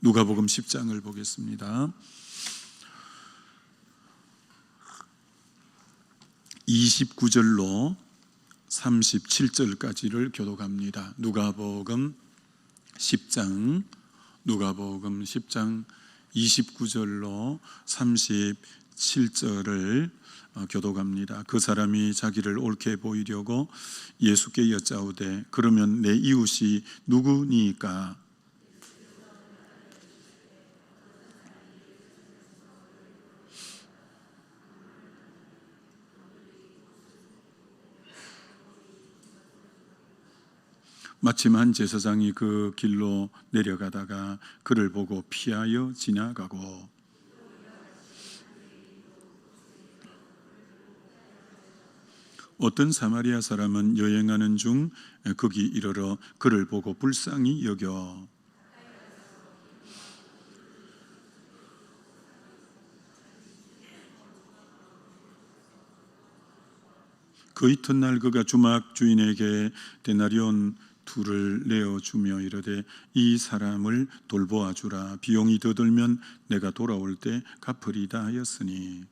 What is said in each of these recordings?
누가복음 10장을 보겠습니다. 29절로 37절까지를 교독합니다. 누가복음 10장 29절로 37절을 교독합니다. 그 사람이 자기를 옳게 보이려고 예수께 여짜오되 그러면 내 이웃이 누구니까? 마침 한 제사장이 그 길로 내려가다가 그를 보고 피하여 지나가고 어떤 사마리아 사람은 여행하는 중 거기 이르러 그를 보고 불쌍히 여겨 그 이튿날 그가 주막 주인에게 데나리온 둘을 내어주며 이르되 이 사람을 돌보아 주라. 비용이 더 들면 내가 돌아올 때 갚으리다 하였으니.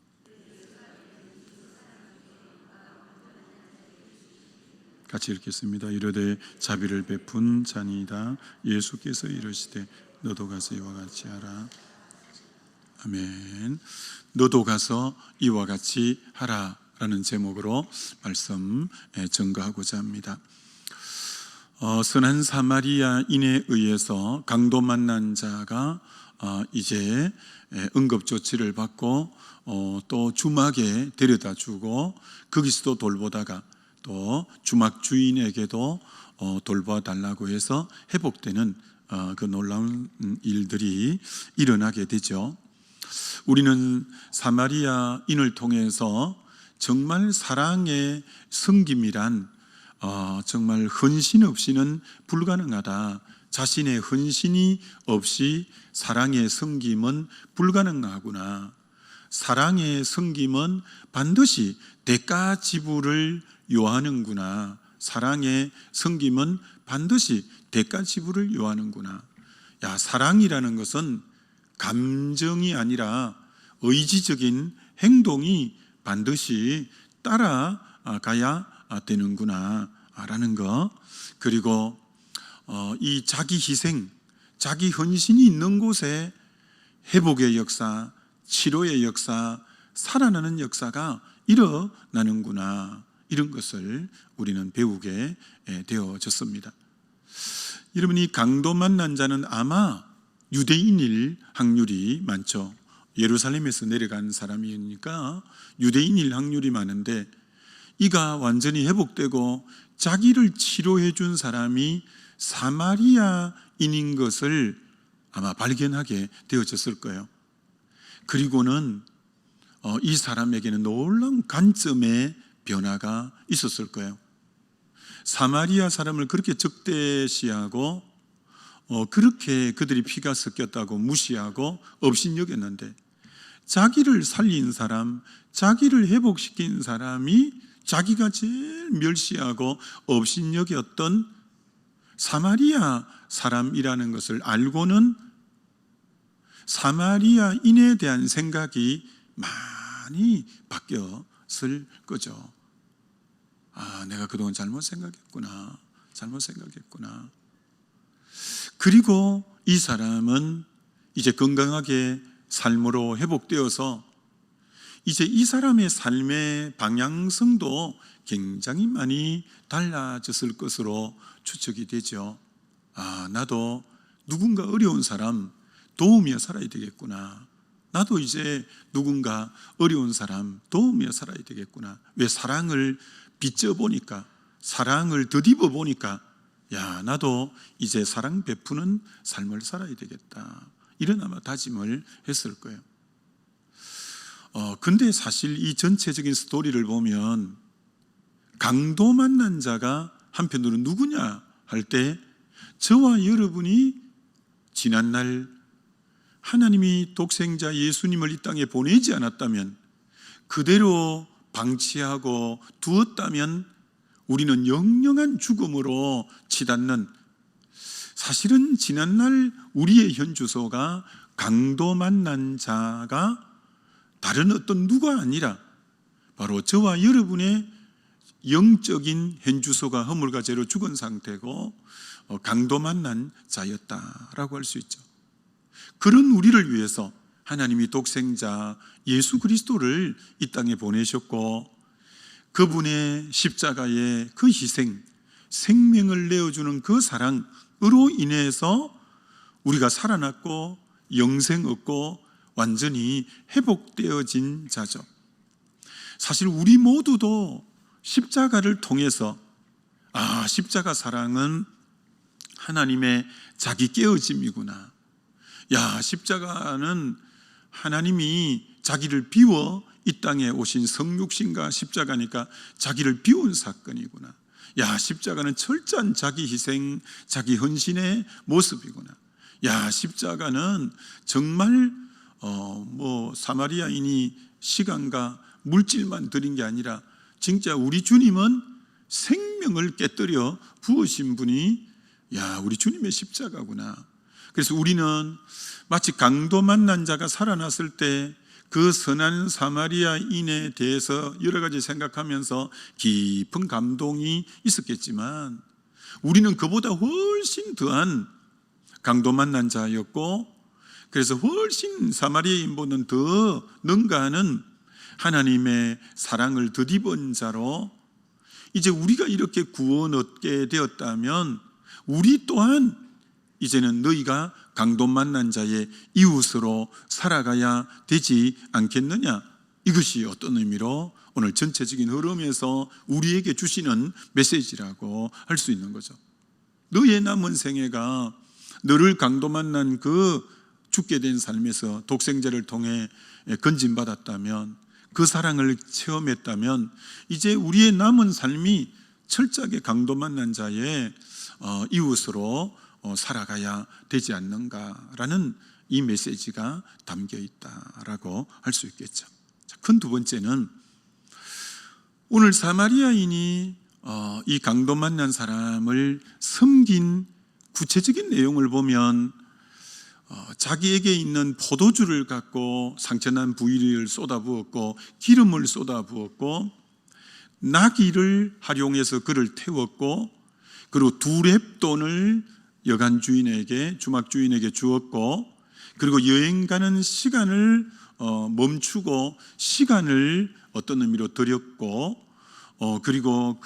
같이 읽겠습니다. 이르되 자비를 베푼 자니이다. 예수께서 이르시되 너도 가서 이와 같이 하라. 아멘. 너도 가서 이와 같이 하라 라는 제목으로 말씀 전가하고자 합니다. 선한 사마리아인에 의해서 강도 만난 자가 이제 응급조치를 받고 또 주막에 데려다 주고 거기서도 돌보다가 또 주막 주인에게도 돌봐 달라고 해서 회복되는 그 놀라운 일들이 일어나게 되죠. 우리는 사마리아인을 통해서 정말 사랑의 섬김이란 정말 헌신 없이는 불가능하다. 자신의 헌신이 없이 사랑의 섬김은 불가능하구나. 사랑의 섬김은 반드시 대가 지불을 요하는구나. 사랑의 섬김은 반드시 대가 지불을 요하는구나. 야, 사랑이라는 것은 감정이 아니라 의지적인 행동이 반드시 따라가야 되는구나 라는 거. 그리고 이 자기 희생, 자기 헌신이 있는 곳에 회복의 역사, 치료의 역사, 살아나는 역사가 일어나는구나. 이런 것을 우리는 배우게 되어졌습니다. 여러분, 이 강도 만난 자는 아마 유대인일 확률이 많죠. 예루살렘에서 내려간 사람이니까 유대인일 확률이 많은데 이가 완전히 회복되고 자기를 치료해 준 사람이 사마리아인인 것을 아마 발견하게 되어졌을 거예요. 그리고는 이 사람에게는 놀라운 관점의 변화가 있었을 거예요. 사마리아 사람을 그렇게 적대시하고 그렇게 그들이 피가 섞였다고 무시하고 업신여겼는데 자기를 살린 사람, 자기를 회복시킨 사람이 자기가 제일 멸시하고 업신여겼던 사마리아 사람이라는 것을 알고는 사마리아인에 대한 생각이 많이 바뀌었을 거죠. 내가 그동안 잘못 생각했구나. 그리고 이 사람은 이제 건강하게 삶으로 회복되어서 이제 이 사람의 삶의 방향성도 굉장히 많이 달라졌을 것으로 추측이 되죠. 나도 누군가 어려운 사람 도우며 살아야 되겠구나. 나도 이제 누군가 어려운 사람 도우며 살아야 되겠구나. 왜? 사랑을 빚져보니까, 사랑을 더입어 보니까 나도 이제 사랑 베푸는 삶을 살아야 되겠다. 이런 아마 다짐을 했을 거예요. 근데 사실 이 전체적인 스토리를 보면 강도 만난 자가 한편으로 누구냐 할 때 저와 여러분이 지난날 하나님이 독생자 예수님을 이 땅에 보내지 않았다면, 그대로 방치하고 두었다면 우리는 영영한 죽음으로 치닫는 사실은 지난날 우리의 현주소가 강도 만난 자가 다른 어떤 누가 아니라 바로 저와 여러분의 영적인 현주소가 허물과 죄로 죽은 상태고 강도 만난 자였다라고 할 수 있죠. 그런 우리를 위해서 하나님이 독생자 예수 그리스도를 이 땅에 보내셨고, 그분의 십자가의 그 희생, 생명을 내어주는 그 사랑으로 인해서 우리가 살아났고 영생 얻고 완전히 회복되어진 자죠. 사실 우리 모두도 십자가를 통해서 십자가 사랑은 하나님의 자기 깨어짐이구나. 십자가는 하나님이 자기를 비워 이 땅에 오신 성육신과 십자가니까 자기를 비운 사건이구나. 십자가는 철저한 자기 희생, 자기 헌신의 모습이구나. 십자가는 정말 사마리아인이 시간과 물질만 드린 게 아니라 진짜 우리 주님은 생명을 깨뜨려 부으신 분이 우리 주님의 십자가구나. 그래서 우리는 마치 강도 만난 자가 살아났을 때 그 선한 사마리아인에 대해서 여러 가지 생각하면서 깊은 감동이 있었겠지만, 우리는 그보다 훨씬 더한 강도 만난 자였고, 그래서 훨씬 사마리아인보다는 더 능가하는 하나님의 사랑을 덧입은 자로, 이제 우리가 이렇게 구원 얻게 되었다면 우리 또한 이제는 너희가 강도 만난 자의 이웃으로 살아가야 되지 않겠느냐. 이것이 어떤 의미로 오늘 전체적인 흐름에서 우리에게 주시는 메시지라고 할 수 있는 거죠. 너의 남은 생애가 너를 강도 만난 그 죽게 된 삶에서 독생자를 통해 건진받았다면, 그 사랑을 체험했다면, 이제 우리의 남은 삶이 철저하게 강도 만난 자의 이웃으로 살아가야 되지 않는가라는 이 메시지가 담겨 있다라고 할 수 있겠죠. 큰 두 번째는, 오늘 사마리아인이 이 강도 만난 사람을 섬긴 구체적인 내용을 보면, 자기에게 있는 포도주를 갖고 상처난 부위를 쏟아부었고, 기름을 쏟아부었고, 나귀를 활용해서 그를 태웠고, 그리고 2렙돈을 여간 주인에게, 주막 주인에게 주었고, 그리고 여행 가는 시간을 멈추고 시간을 어떤 의미로 드렸고, 그리고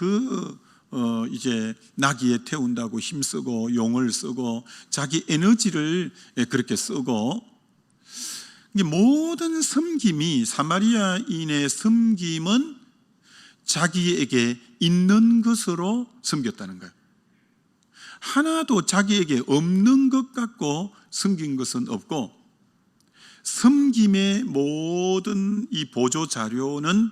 이제 나귀에 태운다고 힘쓰고 용을 쓰고 자기 에너지를 그렇게 쓰고, 모든 섬김이, 사마리아인의 섬김은 자기에게 있는 것으로 섬겼다는 거예요. 하나도 자기에게 없는 것 같고 섬긴 것은 없고, 섬김의 모든 이 보조 자료는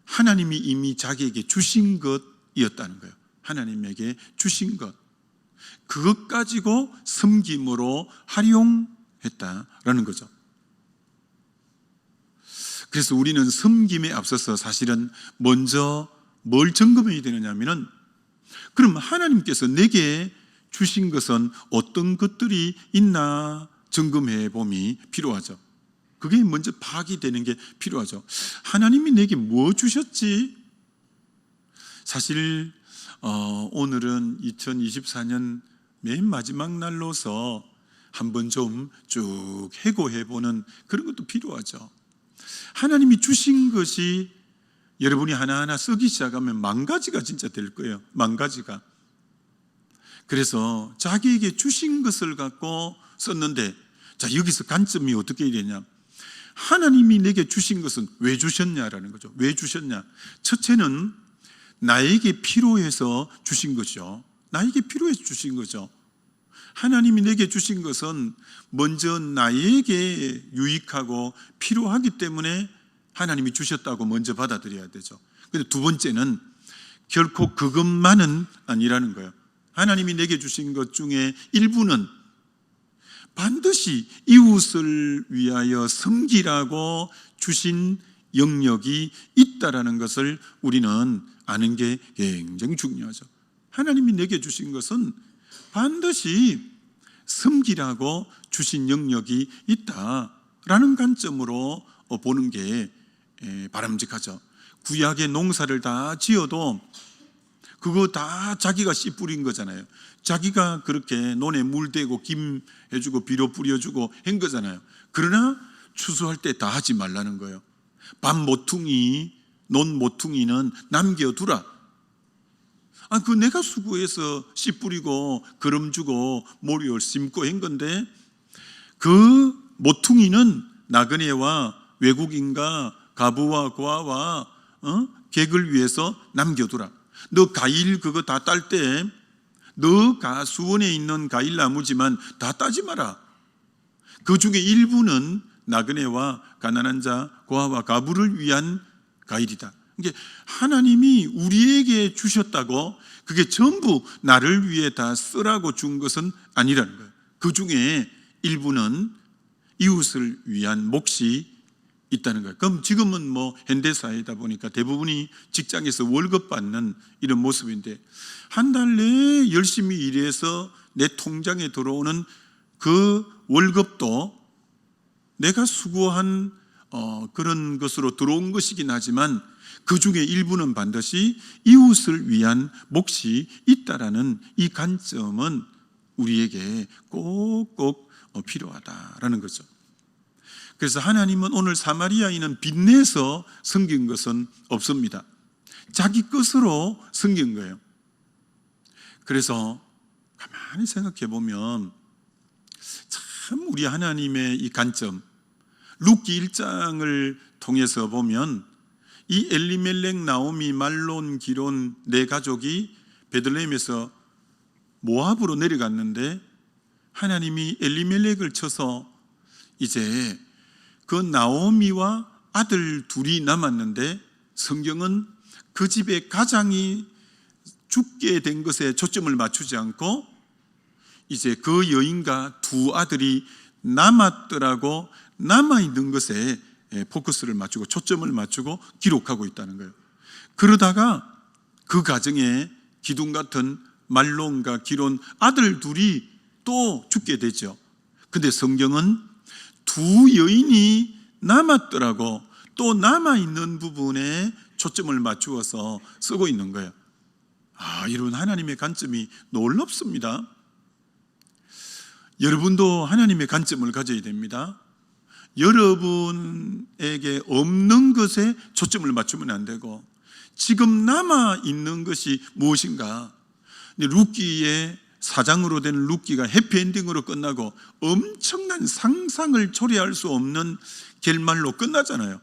하나님이 이미 자기에게 주신 것이었다는 거예요. 하나님에게 주신 것, 그것 가지고 섬김으로 활용했다라는 거죠. 그래서 우리는 섬김에 앞서서 사실은 먼저 뭘 점검해야 되느냐면은, 그럼 하나님께서 내게 주신 것은 어떤 것들이 있나 점검해 봄이 필요하죠. 그게 먼저 파악이 되는 게 필요하죠. 하나님이 내게 뭐 주셨지? 사실 오늘은 2024년 맨 마지막 날로서 한번 좀 쭉 해고해 보는 그런 것도 필요하죠. 하나님이 주신 것이 여러분이 하나하나 쓰기 시작하면 10,000가지가 진짜 될 거예요. 10,000가지가. 그래서 자기에게 주신 것을 갖고 썼는데, 자, 여기서 관점이 어떻게 되냐? 하나님이 내게 주신 것은 왜 주셨냐라는 거죠. 왜 주셨냐? 첫째는 나에게 필요해서 주신 것이죠. 나에게 필요해서 주신 거죠. 하나님이 내게 주신 것은 먼저 나에게 유익하고 필요하기 때문에 하나님이 주셨다고 먼저 받아들여야 되죠. 근데 두 번째는 결코 그것만은 아니라는 거예요. 하나님이 내게 주신 것 중에 일부는 반드시 이웃을 위하여 섬기라고 주신 영역이 있다라는 것을 우리는 아는 게 굉장히 중요하죠. 하나님이 내게 주신 것은 반드시 섬기라고 주신 영역이 있다라는 관점으로 보는 게 바람직하죠. 구약의 농사를 다 지어도 그거 다 자기가 씨 뿌린 거잖아요. 자기가 그렇게 논에 물 대고 김 해주고 비료 뿌려주고 한 거잖아요. 그러나 추수할 때 다 하지 말라는 거예요. 밭 모퉁이, 논 모퉁이는 남겨두라. 그 내가 수고해서 씨 뿌리고 거름 주고 모리올 심고 한 건데 그 모퉁이는 나그네와 외국인과 가부와 고아와 객을 위해서 남겨두라. 너 과일 그거 다 딸 때 너 수원에 있는 과일 나무지만 다 따지 마라. 그 중에 일부는 나그네와 가난한 자, 고아와 가부를 위한 과일이다. 이게 하나님이 우리에게 주셨다고 그게 전부 나를 위해 다 쓰라고 준 것은 아니라는 거예요. 그 중에 일부는 이웃을 위한 몫이 있다는 거예요. 그럼 지금은 뭐 현대사회다 보니까 대부분이 직장에서 월급 받는 이런 모습인데 한 달 내에 열심히 일해서 내 통장에 들어오는 그 월급도 내가 수고한 그런 것으로 들어온 것이긴 하지만 그 중에 일부는 반드시 이웃을 위한 몫이 있다라는 이 관점은 우리에게 꼭꼭 필요하다라는 거죠. 그래서 하나님은 오늘 사마리아인은 빚내서 섬긴 것은 없습니다. 자기 것으로 섬긴 거예요. 그래서 가만히 생각해 보면 참 우리 하나님의 이 관점, 룻기 1장을 통해서 보면 이 엘리멜렉, 나오미, 말론, 기론 네 가족이 베들레헴에서 모압으로 내려갔는데 하나님이 엘리멜렉을 쳐서 이제 그 나오미와 아들 둘이 남았는데 성경은 그 집의 가장이 죽게 된 것에 초점을 맞추지 않고 이제 그 여인과 두 아들이 남았더라고 남아있는 것에 포커스를 맞추고 초점을 맞추고 기록하고 있다는 거예요. 그러다가 그 가정에 기둥 같은 말론과 기론 아들 둘이 또 죽게 되죠. 근데 성경은 두 여인이 남았더라고 또 남아있는 부분에 초점을 맞추어서 쓰고 있는 거예요. 이런 하나님의 관점이 놀랍습니다. 여러분도 하나님의 관점을 가져야 됩니다. 여러분에게 없는 것에 초점을 맞추면 안 되고 지금 남아있는 것이 무엇인가. 룻기의 사장으로 된 룻기가 해피엔딩으로 끝나고 엄청난 상상을 초래할 수 없는 결말로 끝나잖아요.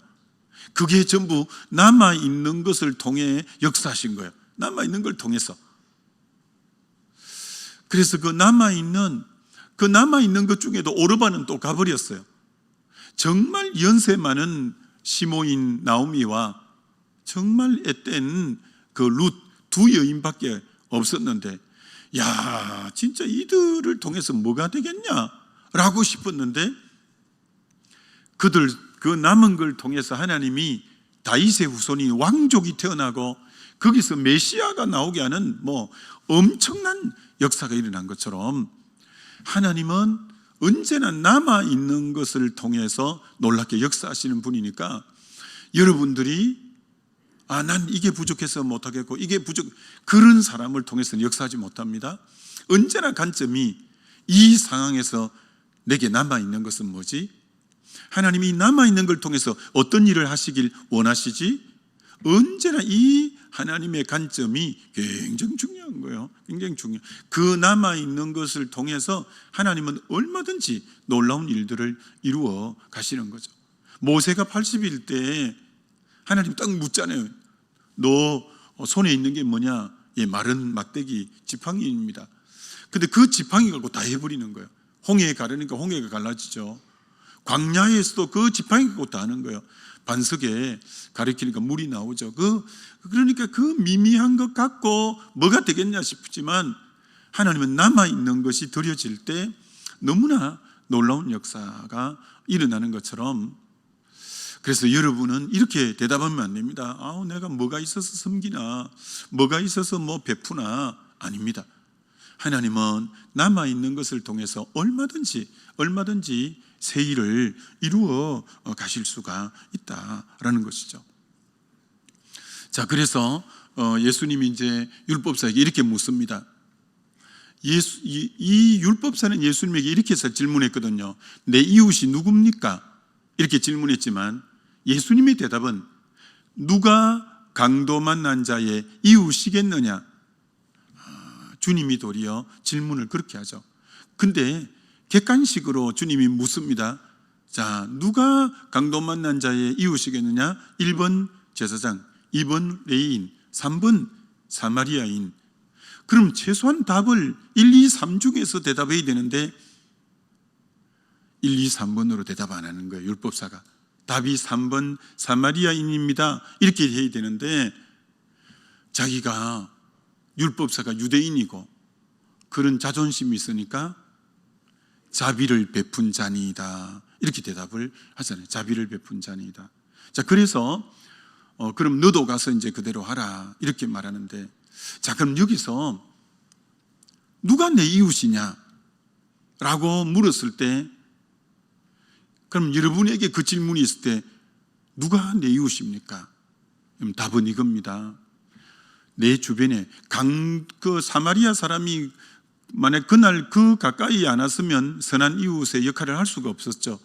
그게 전부 남아있는 것을 통해 역사하신 거예요. 남아있는 걸 통해서. 그래서 그 남아있는 것 중에도 오르바는 또 가버렸어요. 정말 연세 많은 시모인 나오미와 정말 앳된 그 룻 두 여인밖에 없었는데 야 진짜 이들을 통해서 뭐가 되겠냐라고 싶었는데 그들 그 남은 걸 통해서 하나님이 다윗의 후손이 왕족이 태어나고 거기서 메시아가 나오게 하는 뭐 엄청난 역사가 일어난 것처럼 하나님은 언제나 남아있는 것을 통해서 놀랍게 역사하시는 분이니까 여러분들이 난 이게 부족해서 못하겠고 이게 그런 사람을 통해서는 역사하지 못합니다. 언제나 관점이 이 상황에서 내게 남아있는 것은 뭐지? 하나님이 남아있는 걸 통해서 어떤 일을 하시길 원하시지? 언제나 이 하나님의 관점이 굉장히 중요한 거예요. 굉장히 중요해요. 그 남아있는 것을 통해서 하나님은 얼마든지 놀라운 일들을 이루어 가시는 거죠. 모세가 80일 때 하나님 딱 묻잖아요. 너 손에 있는 게 뭐냐? 마른 막대기 지팡이입니다. 근데 그 지팡이 갖고 다 해버리는 거예요. 홍해에 가르니까 홍해가 갈라지죠. 광야에서도 그 지팡이 갖고 다 하는 거예요. 반석에 가리키니까 물이 나오죠. 그러니까 그 미미한 것 갖고 뭐가 되겠냐 싶지만 하나님은 남아있는 것이 드려질 때 너무나 놀라운 역사가 일어나는 것처럼 그래서 여러분은 이렇게 대답하면 안 됩니다. 내가 뭐가 있어서 섬기나 뭐가 있어서 뭐 베푸나 아닙니다. 하나님은 남아있는 것을 통해서 얼마든지 새 일을 이루어 가실 수가 있다라는 것이죠. 자, 그래서 예수님이 이제 율법사에게 이렇게 묻습니다. 이 율법사는 예수님에게 이렇게 해서 질문했거든요. 내 이웃이 누굽니까? 이렇게 질문했지만 예수님의 대답은 누가 강도 만난 자의 이웃이겠느냐? 주님이 도리어 질문을 그렇게 하죠. 근데 객관식으로 주님이 묻습니다. 자, 누가 강도 만난 자의 이웃이겠느냐? 1번 제사장, 2번 레위인, 3번 사마리아인. 그럼 최소한 답을 1, 2, 3 중에서 대답해야 되는데 1, 2, 3번으로 대답 안 하는 거예요. 율법사가. 답이 3번 사마리아인입니다. 이렇게 해야 되는데 자기가 율법사가 유대인이고 그런 자존심이 있으니까 자비를 베푼 자니이다. 이렇게 대답을 하잖아요. 자비를 베푼 자니이다. 자, 그래서 그럼 너도 가서 이제 그대로 하라. 이렇게 말하는데 자, 그럼 여기서 누가 내 이웃이냐? 라고 물었을 때 그럼 여러분에게 그 질문이 있을 때 누가 내 이웃입니까? 그럼 답은 이겁니다. 내 주변에 그 사마리아 사람이 만약 그날 그 가까이 안 왔으면 선한 이웃의 역할을 할 수가 없었죠.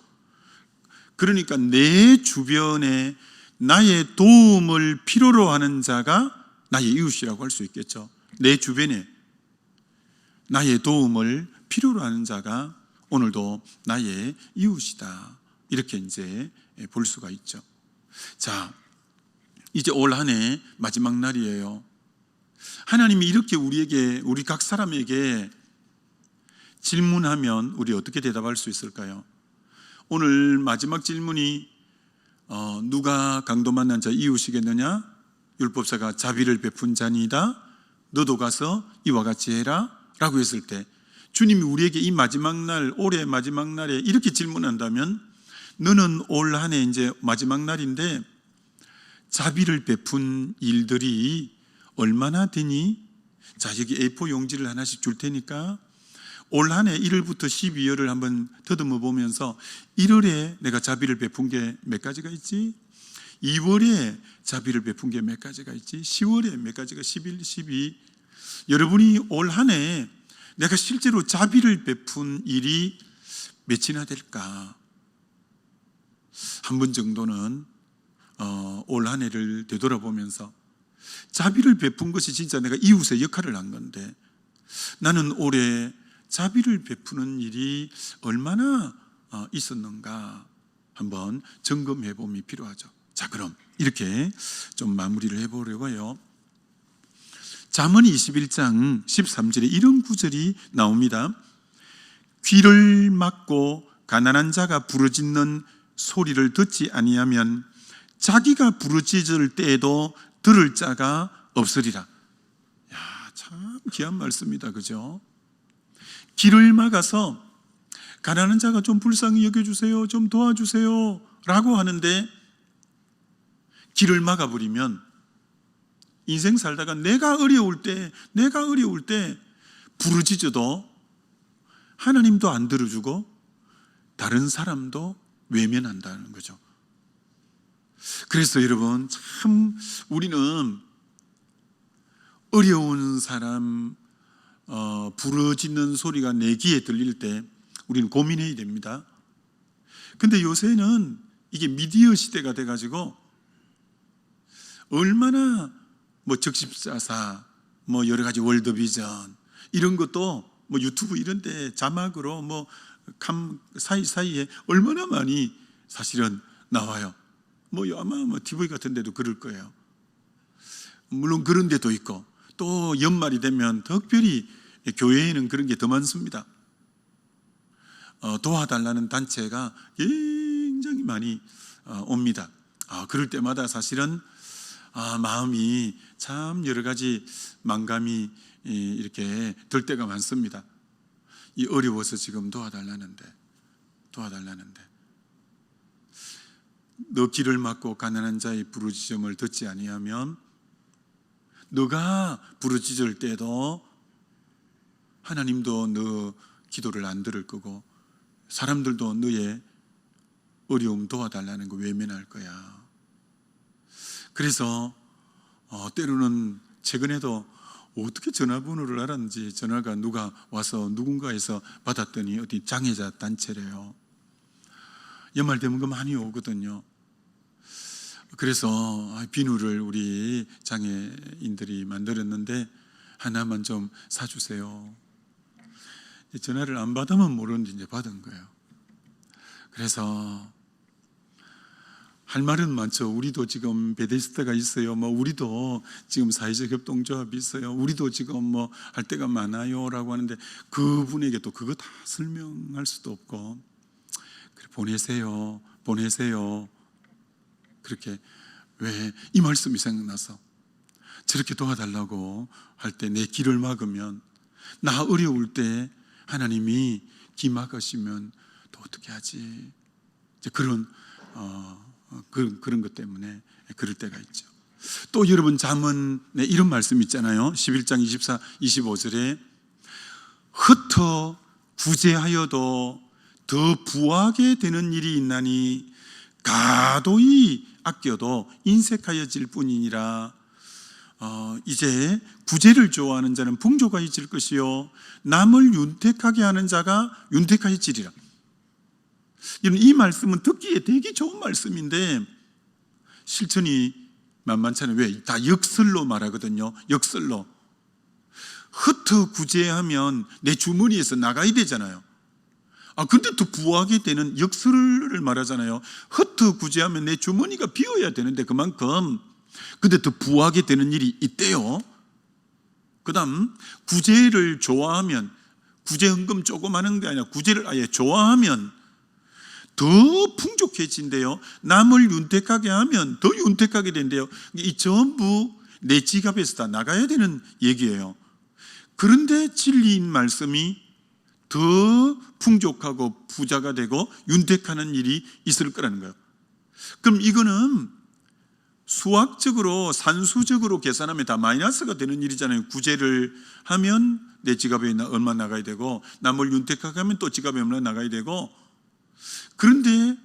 그러니까 내 주변에 나의 도움을 필요로 하는 자가 나의 이웃이라고 할 수 있겠죠. 내 주변에 나의 도움을 필요로 하는 자가 오늘도 나의 이웃이다. 이렇게 이제 볼 수가 있죠. 자, 이제 올 한 해 마지막 날이에요. 하나님이 이렇게 우리 각 사람에게 질문하면 우리 어떻게 대답할 수 있을까요? 오늘 마지막 질문이 누가 강도 만난 자 이웃이겠느냐? 율법사가 자비를 베푼 자니이다. 너도 가서 이와 같이 해라 라고 했을 때 주님이 우리에게 이 마지막 날, 올해 마지막 날에 이렇게 질문한다면 너는 올 한 해 이제 마지막 날인데 자비를 베푼 일들이 얼마나 되니? 자, 여기 A4 용지를 하나씩 줄 테니까 올 한 해 1월부터 12월을 한번 더듬어 보면서 1월에 내가 자비를 베푼 게 몇 가지가 있지? 2월에 자비를 베푼 게 몇 가지가 있지? 10월에 몇 가지가 11, 12. 여러분이 올 한 해 내가 실제로 자비를 베푼 일이 몇이나 될까? 한 번 정도는 올 한 해를 되돌아보면서 자비를 베푼 것이 진짜 내가 이웃의 역할을 한 건데 나는 올해 자비를 베푸는 일이 얼마나 있었는가 한번 점검해 봄이 필요하죠. 자, 그럼 이렇게 좀 마무리를 해보려고요. 잠언 21장 13절에 이런 구절이 나옵니다. 귀를 막고 가난한 자가 부르짖는 소리를 듣지 아니하면 자기가 부르짖을 때에도 들을 자가 없으리라. 야, 참 귀한 말씀이다. 그죠? 길을 막아서 가난한 자가 좀 불쌍히 여겨주세요, 좀 도와주세요 라고 하는데 길을 막아버리면 인생 살다가 내가 어려울 때 부르짖어도 하나님도 안 들어주고 다른 사람도 외면한다는 거죠. 그래서 여러분, 참 우리는 어려운 사람 부르짖는 소리가 내 귀에 들릴 때 우리는 고민해야 됩니다. 근데 요새는 이게 미디어 시대가 돼가지고 얼마나 적십자사, 여러 가지 월드비전 이런 것도 유튜브 이런 데 자막으로 사이사이에 얼마나 많이 사실은 나와요. 아마 TV 같은 데도 그럴 거예요. 물론 그런 데도 있고 또 연말이 되면 특별히 교회에는 그런 게 더 많습니다. 도와달라는 단체가 굉장히 많이 옵니다. 그럴 때마다 사실은 마음이 참 여러 가지 망감이 이렇게 들 때가 많습니다. 이 어려워서 지금 도와달라는데 너 길을 막고 가난한 자의 부르짖음을 듣지 아니하면 너가 부르짖을 때도 하나님도 너 기도를 안 들을 거고 사람들도 너의 어려움 도와달라는 거 외면할 거야. 그래서 때로는 최근에도 어떻게 전화번호를 알았는지 전화가 누가 와서 누군가에서 받았더니 어디 장애자 단체래요. 연말 되면 그 많이 오거든요. 그래서 비누를 우리 장애인들이 만들었는데 하나만 좀 사주세요. 전화를 안 받으면 모르는데 이제 받은 거예요. 그래서 할 말은 많죠. 우리도 지금 베데스다가 있어요. 우리도 지금 사회적 협동조합이 있어요. 우리도 지금 할 때가 많아요라고 하는데 그분에게 또 그거 다 설명할 수도 없고 그래, 보내세요. 그렇게 왜 이 말씀이 생각나서 저렇게 도와달라고 할 때 내 길을 막으면 나 어려울 때 하나님이 기 막으시면 또 어떻게 하지? 이제 그런 것 때문에 그럴 때가 있죠. 또 여러분 잠언에 이런 말씀 있잖아요. 11장 24, 25절에 흩어 구제하여도 더 부하게 되는 일이 있나니 가도히 아껴도 인색하여질 뿐이니라. 이제 구제를 좋아하는 자는 풍족하여질 것이요 남을 윤택하게 하는 자가 윤택하여지리라. 이 말씀은 듣기에 되게 좋은 말씀인데 실천이 만만찮아요. 왜? 다 역설로 말하거든요. 역설로. 흩어 구제하면 내 주머니에서 나가야 되잖아요. 근데 또 부하게 되는 역설을 말하잖아요. 흩어 구제하면 내 주머니가 비어야 되는데 그만큼 근데 더 부하게 되는 일이 있대요. 그 다음 구제를 좋아하면 구제헌금 조금 하는 게 아니라 구제를 아예 좋아하면 더 풍족해진대요. 남을 윤택하게 하면 더 윤택하게 된대요. 이 전부 내 지갑에서 다 나가야 되는 얘기예요. 그런데 진리인 말씀이 더 풍족하고 부자가 되고 윤택하는 일이 있을 거라는 거예요. 그럼 이거는 수학적으로 산수적으로 계산하면 다 마이너스가 되는 일이잖아요. 구제를 하면 내 지갑에 얼마 나가야 되고 남을 윤택하게 하면 또 지갑에 얼마 나가야 되고 그런데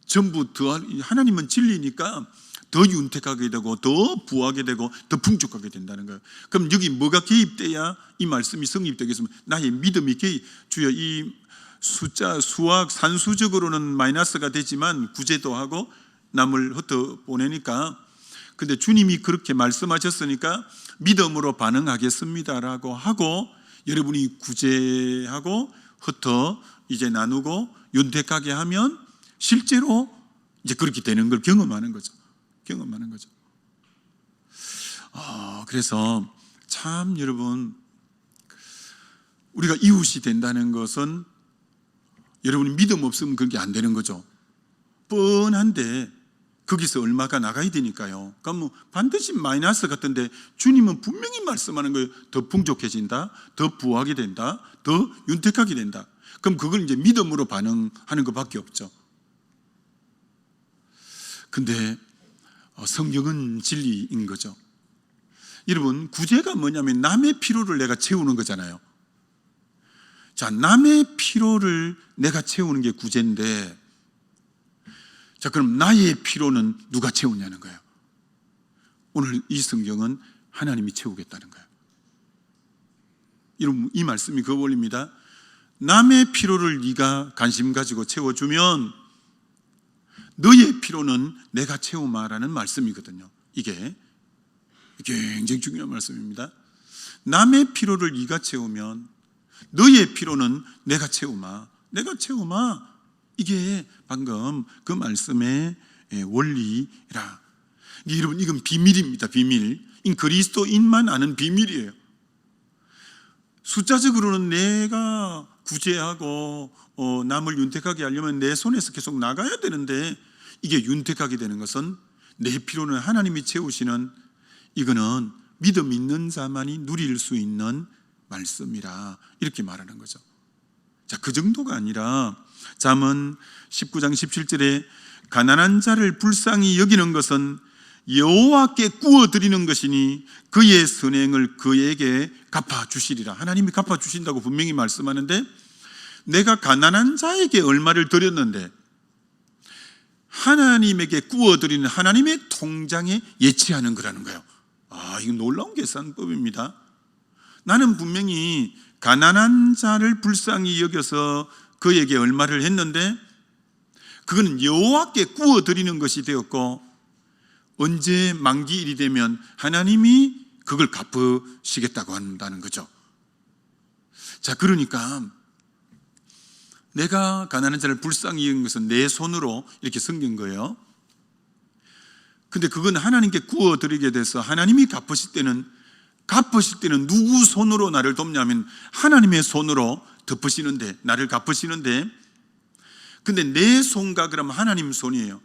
전부 더 하나님은 진리니까 더 윤택하게 되고 더 부하게 되고 더 풍족하게 된다는 거예요. 그럼 여기 뭐가 개입돼야 이 말씀이 성립되겠습니까? 나의 믿음이 개입. 주여 이 숫자 수학 산수적으로는 마이너스가 되지만 구제도 하고 남을 흩어 보내니까 근데 주님이 그렇게 말씀하셨으니까 믿음으로 반응하겠습니다라고 하고 여러분이 구제하고 흩어 이제 나누고 윤택하게 하면 실제로 이제 그렇게 되는 걸 경험하는 거죠. 그래서 참 여러분 우리가 이웃이 된다는 것은 여러분이 믿음 없으면 그게 안 되는 거죠. 뻔한데 거기서 얼마가 나가야 되니까요. 그럼 반드시 마이너스 같은데 주님은 분명히 말씀하는 거예요. 더 풍족해진다, 더 부하게 된다, 더 윤택하게 된다. 그럼 그걸 이제 믿음으로 반응하는 것밖에 없죠. 근데 성경은 진리인 거죠. 여러분 구제가 뭐냐면 남의 필요를 내가 채우는 거잖아요. 자, 남의 필요를 내가 채우는 게 구제인데 자, 그럼 나의 필요는 누가 채우냐는 거예요. 오늘 이 성경은 하나님이 채우겠다는 거예요. 여러분 이 말씀이 그 원리입니다. 남의 필요를 네가 관심 가지고 채워주면 너의 필요는 내가 채우마라는 말씀이거든요. 이게 굉장히 중요한 말씀입니다. 남의 필요를 네가 채우면 너의 필요는 내가 채우마. 이게 방금 그 말씀의 원리라. 여러분 이건 비밀입니다. 비밀. 그리스도인만 아는 비밀이에요. 숫자적으로는 내가 구제하고 남을 윤택하게 하려면 내 손에서 계속 나가야 되는데 이게 윤택하게 되는 것은 내 필요는 하나님이 채우시는 이거는 믿음 있는 자만이 누릴 수 있는 말씀이라 이렇게 말하는 거죠. 자, 그 정도가 아니라 잠언 19장 17절에 가난한 자를 불쌍히 여기는 것은 여호와께 구워드리는 것이니 그의 선행을 그에게 갚아주시리라. 하나님이 갚아주신다고 분명히 말씀하는데, 내가 가난한 자에게 얼마를 드렸는데 하나님에게 구워드리는 하나님의 통장에 예치하는 거라는 거예요. 이건 놀라운 계산법입니다. 나는 분명히 가난한 자를 불쌍히 여겨서 그에게 얼마를 했는데, 그거는 여호와께 구워드리는 것이 되었고, 언제 만기일이 되면 하나님이 그걸 갚으시겠다고 한다는 거죠. 자, 그러니까 내가 가난한 자를 불쌍히 여긴 것은 내 손으로 이렇게 섬긴 거예요. 근데 그건 하나님께 구워드리게 돼서 하나님이 갚으실 때는 누구 손으로 나를 돕냐면 하나님의 손으로 덮으시는데, 나를 갚으시는데, 근데 내 손과 그러면 하나님 손이에요.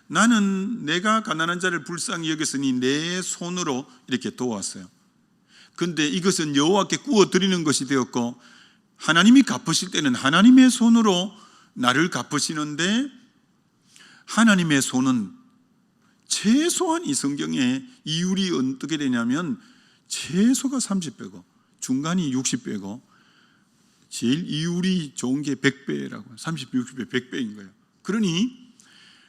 나는 내가 가난한 자를 불쌍히 여겼으니 내 손으로 이렇게 도왔어요. 근데 이것은 여호와께 구워드리는 것이 되었고, 하나님이 갚으실 때는 하나님의 손으로 나를 갚으시는데, 하나님의 손은 최소한 이 성경에 이율이 어떻게 되냐면 최소가 30배고 중간이 60배고 제일 이율이 좋은 게 100배라고, 30배, 60배, 100배인 거예요. 그러니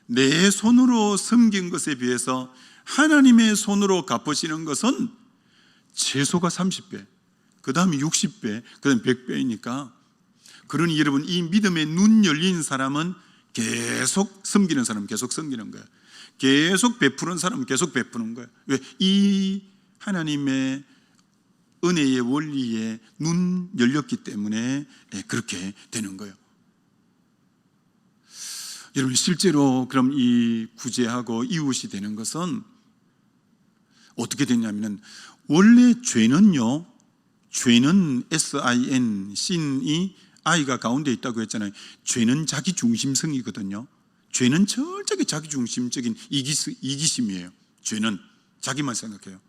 내 손으로 섬긴 것에 비해서 하나님의 손으로 갚으시는 것은 최소가 30배, 그 다음에 60배, 그 다음에 100배이니까, 그러니 여러분, 이 믿음에 눈 열린 사람은 계속 섬기는 사람은 계속 섬기는 거예요. 계속 베푸는 사람은 계속 베푸는 거예요. 왜? 이 하나님의 은혜의 원리에 눈 열렸기 때문에 그렇게 되는 거예요. 여러분, 실제로 그럼 이 구제하고 이웃이 되는 것은 어떻게 되냐면, 원래 죄는요, 죄는 sin, 신이 I가 가운데 있다고 했잖아요. 죄는 자기 중심성이거든요. 죄는 철저하게 자기 중심적인 이기심이에요. 죄는 자기만 생각해요.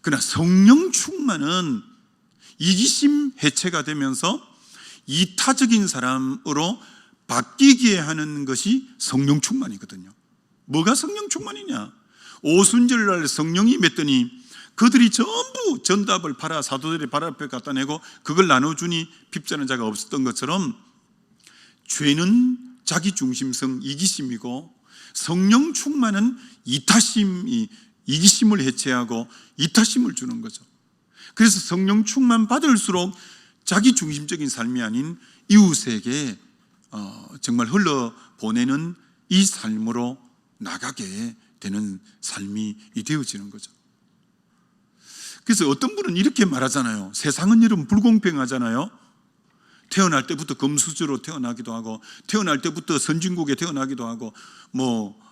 그러나 성령 충만은 이기심 해체가 되면서 이타적인 사람으로 바뀌게 하는 것이 성령 충만이거든요. 뭐가 성령 충만이냐? 오순절날 성령이 맺더니 그들이 전부 전답을 팔아 사도들의 발 앞에 갖다 내고 그걸 나눠주니 핍자는 자가 없었던 것처럼, 죄는 자기 중심성 이기심이고 성령 충만은 이타심이 이기심을 해체하고 이타심을 주는 거죠. 그래서 성령 충만 받을수록 자기 중심적인 삶이 아닌 이웃에게 정말 흘러보내는 이 삶으로 나가게 되는 삶이 되어지는 거죠. 그래서 어떤 분은 이렇게 말하잖아요. 세상은 여러분 불공평하잖아요. 태어날 때부터 금수저로 태어나기도 하고, 태어날 때부터 선진국에 태어나기도 하고,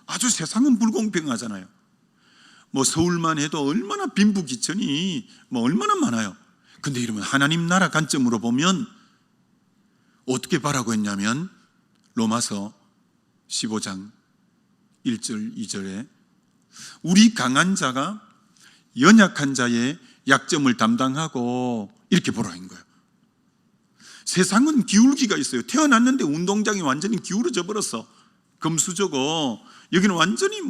아주 세상은 불공평하잖아요. 서울만 해도 얼마나 빈부귀천이 얼마나 많아요. 근데 여러분, 하나님 나라 관점으로 보면 어떻게 바라고 했냐면, 로마서 15장 1절 2절에 우리 강한 자가 연약한 자의 약점을 담당하고 이렇게 보라 한 거예요. 세상은 기울기가 있어요. 태어났는데 운동장이 완전히 기울어져 버렸어. 금수저고, 여기는 완전히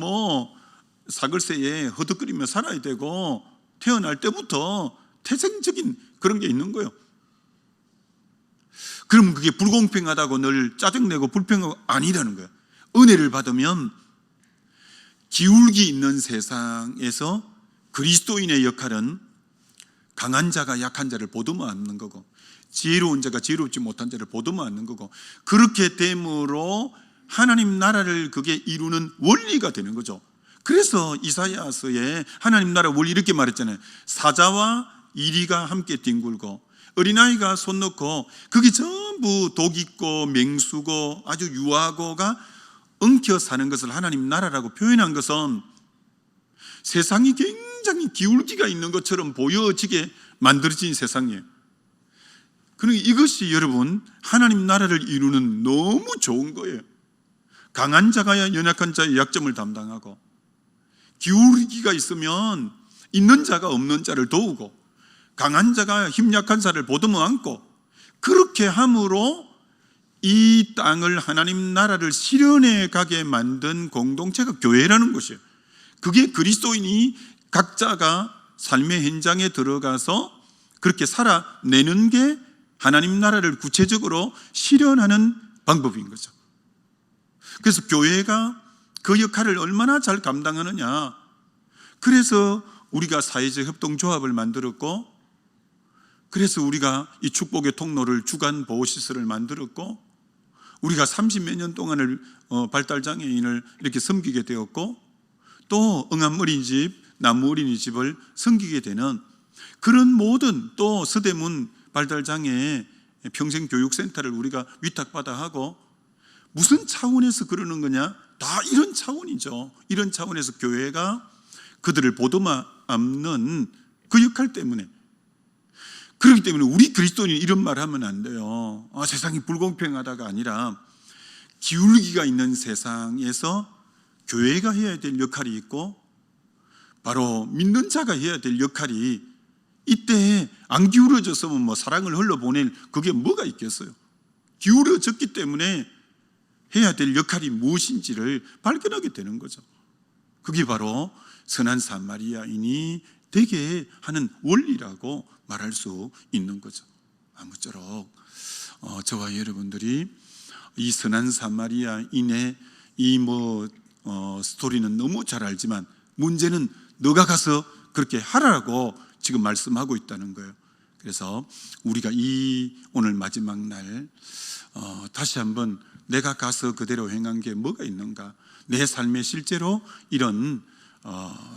사글세에 허덕거리며 살아야 되고, 태어날 때부터 태생적인 그런 게 있는 거예요. 그러면 그게 불공평하다고 늘 짜증내고 불평하고 아니라는 거예요. 은혜를 받으면 기울기 있는 세상에서 그리스도인의 역할은 강한 자가 약한 자를 보듬어 안는 거고, 지혜로운 자가 지혜롭지 못한 자를 보듬어 안는 거고, 그렇게 됨으로 하나님 나라를 그게 이루는 원리가 되는 거죠. 그래서 이사야서에 하나님 나라 원리 이렇게 말했잖아요. 사자와 이리가 함께 뒹굴고 어린아이가 손 놓고 그게 전부 독 있고 맹수고 아주 유하고가 엉켜 사는 것을 하나님 나라라고 표현한 것은 세상이 굉장히 기울기가 있는 것처럼 보여지게 만들어진 세상이에요. 그러니까 이것이 여러분 하나님 나라를 이루는 너무 좋은 거예요. 강한 자가 연약한 자의 약점을 담당하고, 기울기가 있으면 있는 자가 없는 자를 도우고, 강한 자가 힘약한 자를 보듬어 안고, 그렇게 함으로 이 땅을 하나님 나라를 실현해 가게 만든 공동체가 교회라는 것이에요. 그게 그리스도인이 각자가 삶의 현장에 들어가서 그렇게 살아내는 게 하나님 나라를 구체적으로 실현하는 방법인 거죠. 그래서 교회가 그 역할을 얼마나 잘 감당하느냐. 그래서 우리가 사회적 협동조합을 만들었고, 그래서 우리가 이 축복의 통로를 주간 보호시설을 만들었고, 우리가 30몇 년 동안을 발달장애인을 이렇게 섬기게 되었고, 또 응암 어린이집, 나무 어린이집을 섬기게 되는 그런 모든, 또 서대문 발달장애 평생교육센터를 우리가 위탁받아 하고, 무슨 차원에서 그러는 거냐? 다 이런 차원이죠. 이런 차원에서 교회가 그들을 보듬는 그 역할 때문에, 그렇기 때문에 우리 그리스도인이 이런 말 하면 안 돼요. 세상이 불공평하다가 아니라 기울기가 있는 세상에서 교회가 해야 될 역할이 있고, 바로 믿는 자가 해야 될 역할이, 이때 안 기울어졌으면 뭐 사랑을 흘러보낼 그게 뭐가 있겠어요. 기울어졌기 때문에 해야 될 역할이 무엇인지를 발견하게 되는 거죠. 그게 바로 선한 사마리아인이 되게 하는 원리라고 말할 수 있는 거죠. 아무쪼록 저와 여러분들이 이 선한 사마리아인의 이 스토리는 너무 잘 알지만, 문제는 너가 가서 그렇게 하라고 지금 말씀하고 있다는 거예요. 그래서 우리가 이 오늘 마지막 날 다시 한번 내가 가서 그대로 행한 게 뭐가 있는가, 내 삶에 실제로 이런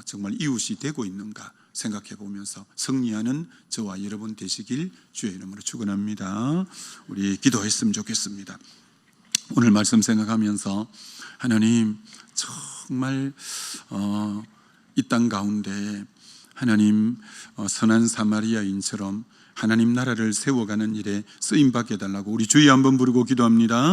정말 이웃이 되고 있는가 생각해 보면서 승리하는 저와 여러분 되시길 주의 이름으로 축원합니다. 우리 기도했으면 좋겠습니다. 오늘 말씀 생각하면서 하나님, 정말 이 땅 가운데 하나님 선한 사마리아인처럼 하나님 나라를 세워가는 일에 쓰임받게 해달라고 우리 주여 한번 부르고 기도합니다.